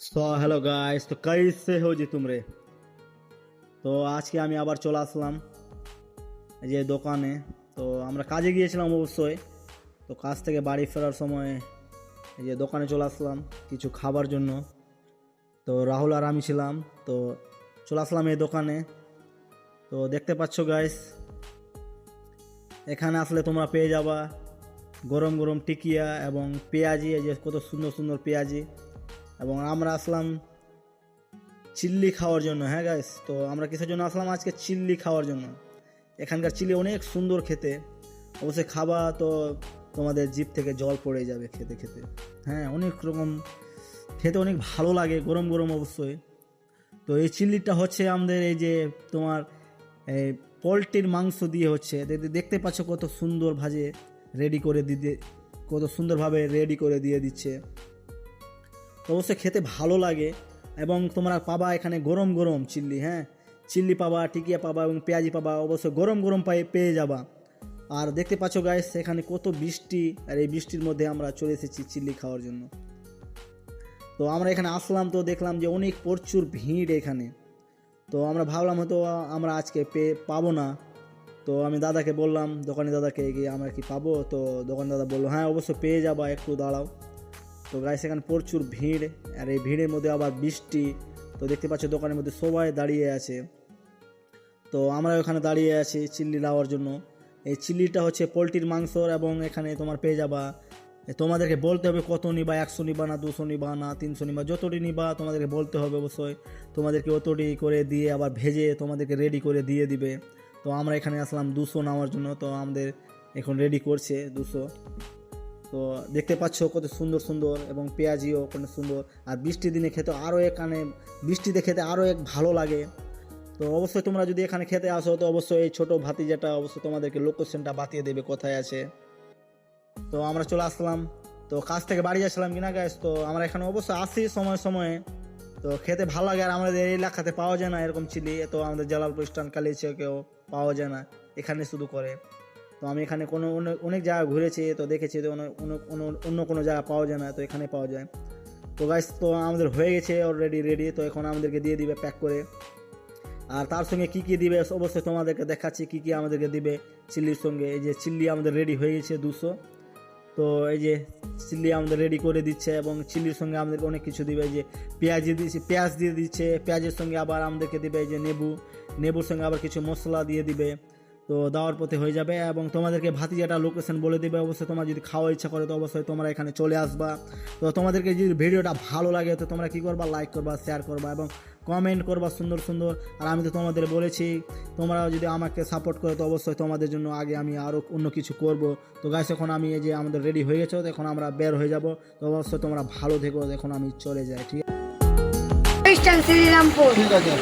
So hello guys, তো कैसे हो जी तुमरे। তো আজকে আমি আবার চলে আসলাম এই যে দোকানে। তো আমরা কাজে গিয়েছিলাম অবশ্যই। তো কাজ থেকে বাড়ি ফেরার সময় এই যে দোকানে চলে আসলাম কিছু খাবার জন্য। তো রাহুল আর আমি ছিলাম। তো চলে আসলাম এই দোকানে। তো দেখতে পাচ্ছ গাইস, এখানে আসলে তোমরা পেয়ে যাবা গরম গরম টিকিয়া এবং পেঁয়াজি। এই যে কত সুন্দর সুন্দর পেঁয়াজি। এবং আমরা আসলাম চিল্লি খাওয়ার জন্য। হ্যাঁ গাইস, তো আমরা কিসের জন্য আসলাম আজকে? চিল্লি খাওয়ার জন্য। এখানকার চিলি অনেক সুন্দর খেতে। অবশ্যই খাবা তো তোমাদের জিভ থেকে জল পড়ে যাবে খেতে খেতে। হ্যাঁ, অনেক রকম খেতে অনেক ভালো লাগে গরম গরম অবশ্যই। তো এই চিল্লিটা হচ্ছে আমাদের এই যে তোমার এই পোলট্রির মাংস দিয়ে হচ্ছে। দেখতে পাচ্ছ কত সুন্দর ভাজে রেডি করে দিতে, কত সুন্দরভাবে রেডি করে দিয়ে দিচ্ছে। তো অবশ্যই খেতে ভালো লাগে। এবং তোমরা পাবা এখানে গরম গরম চিল্লি। হ্যাঁ, চিল্লি পাবা, টিকিয়া পাবা এবং পেঁয়াজি পাবা। অবশ্যই গরম গরম পেয়ে যাবা। আর দেখতে পাচ্ছ গাইস এখানে কত বৃষ্টি, আর এই বৃষ্টির মধ্যে আমরা চলে এসেছি চিল্লি খাওয়ার জন্য। তো আমরা এখানে আসলাম, তো দেখলাম যে অনেক প্রচুর ভিড় এখানে। তো আমরা ভাবলাম হয়তো আমরা আজকে পাবো না। তো আমি দাদাকে বললাম, দোকানি দাদাকে, গিয়ে আমরা কি পাবো? তো দোকান দাদা বললো হ্যাঁ অবশ্যই পেয়ে যাবা, একটু দাঁড়াও। তো গাইস এখানে প্রচুর ভিড়, আর এই ভিড়ের মধ্যে আবার বৃষ্টি। তো দেখতে পাচ্ছ দোকানের মধ্যে সবাই দাঁড়িয়ে আছে। তো আমরা ওখানে দাঁড়িয়ে আছি চিল্লি নেওয়ার জন্য। এই চিল্লিটা হচ্ছে পোলট্রির মাংসর, এবং এখানে তোমার পেয়ে যাবা। তোমাদেরকে বলতে হবে কত নিবা, 100 নিবা না 200 নিবা না 300 নিবা, যতটি নিবা তোমাদেরকে বলতে হবে অবশ্যই। তোমাদেরকে অতটি করে দিয়ে আবার ভেজে তোমাদেরকে রেডি করে দিয়ে দিবে। তো আমরা এখানে আসলাম 200 নেওয়ার জন্য। তো আমাদের এখন রেডি করছে 200। তো দেখতে পাচ্ছ কত সুন্দর সুন্দর, এবং পেঁয়াজিও কত সুন্দর। আর বৃষ্টির দিনে খেতে আরও এখানে, বৃষ্টিতে খেতে আরও এক ভালো লাগে। তো অবশ্যই তোমরা যদি এখানে খেতে আসো তো অবশ্যই এই ছোটো ভাতিজাটা অবশ্যই তোমাদেরকে লোকেশনটা বাতিয়ে দেবে কোথায় আছে। তো আমরা চলে আসলাম। তো কাজ থেকে বাড়ি যাচ্ছিলাম কিনা গাইস, তো আমরা এখানে অবশ্যই আসি সময় সময়ে। তো খেতে ভালো লাগে। আর আমাদের এই এলাকাতে পাওয়া যায় না এরকম চিলি। তো আমাদের জালালপুর স্টান কালিয়াচকেও পাওয়া যায় না, এখানে শুধু করে। তো আমি এখানে অনেক জায়গা ঘুরেছি, তো দেখেছি তো অন্য কোনো জায়গা পাওয়া যায় না, তো এখানে পাওয়া যায়। তো গাইস তো আমাদের হয়ে গেছে অলরেডি রেডি। তো এখন আমাদেরকে দিয়ে দিবে প্যাক করে। আর তার সঙ্গে কী কী দিবে অবশ্যই তোমাদেরকে দেখাচ্ছি কী কী আমাদেরকে দিবে চিল্লির সঙ্গে। এই যে চিল্লি আমাদের রেডি হয়ে গেছে 200। তো এই যে চিল্লি আমাদের রেডি করে দিচ্ছে, এবং চিল্লির সঙ্গে আমাদেরকে অনেক কিছু দিবে। এই যে পেঁয়াজ দিয়ে দিচ্ছে, পেঁয়াজের সঙ্গে আবার আমাদেরকে দিবে এই যে নেবুর সঙ্গে আবার কিছু মশলা দিয়ে দিবে। তো দেওয়ার পথে হয়ে যাবে, এবং তোমাদেরকে ভাতিজাটা লোকেশন বলে দেবে। অবশ্যই তোমরা যদি খাওয়ার ইচ্ছা করে তো অবশ্যই তোমরা এখানে চলে আসবা। তো তোমাদেরকে যদি ভিডিওটা ভালো লাগে তো তোমরা কী করবা, লাইক করবা, শেয়ার করবা এবং কমেন্ট করবা সুন্দর সুন্দর। আর আমি তো তোমাদের বলেছি, তোমরা যদি আমাকে সাপোর্ট করো তো অবশ্যই তোমাদের জন্য আগে আমি আরও অন্য কিছু করব। তো গাইস এখন আমি এই যে আমাদের রেডি হয়ে গেছো, তো এখন আমরা বের হয়ে যাব। তো অবশ্যই তোমরা ভালো থেকো। এখন আমি চলে যাই, ঠিক আছে? খ্রিস্টান শ্রীরামপুর। ঠিক আছে।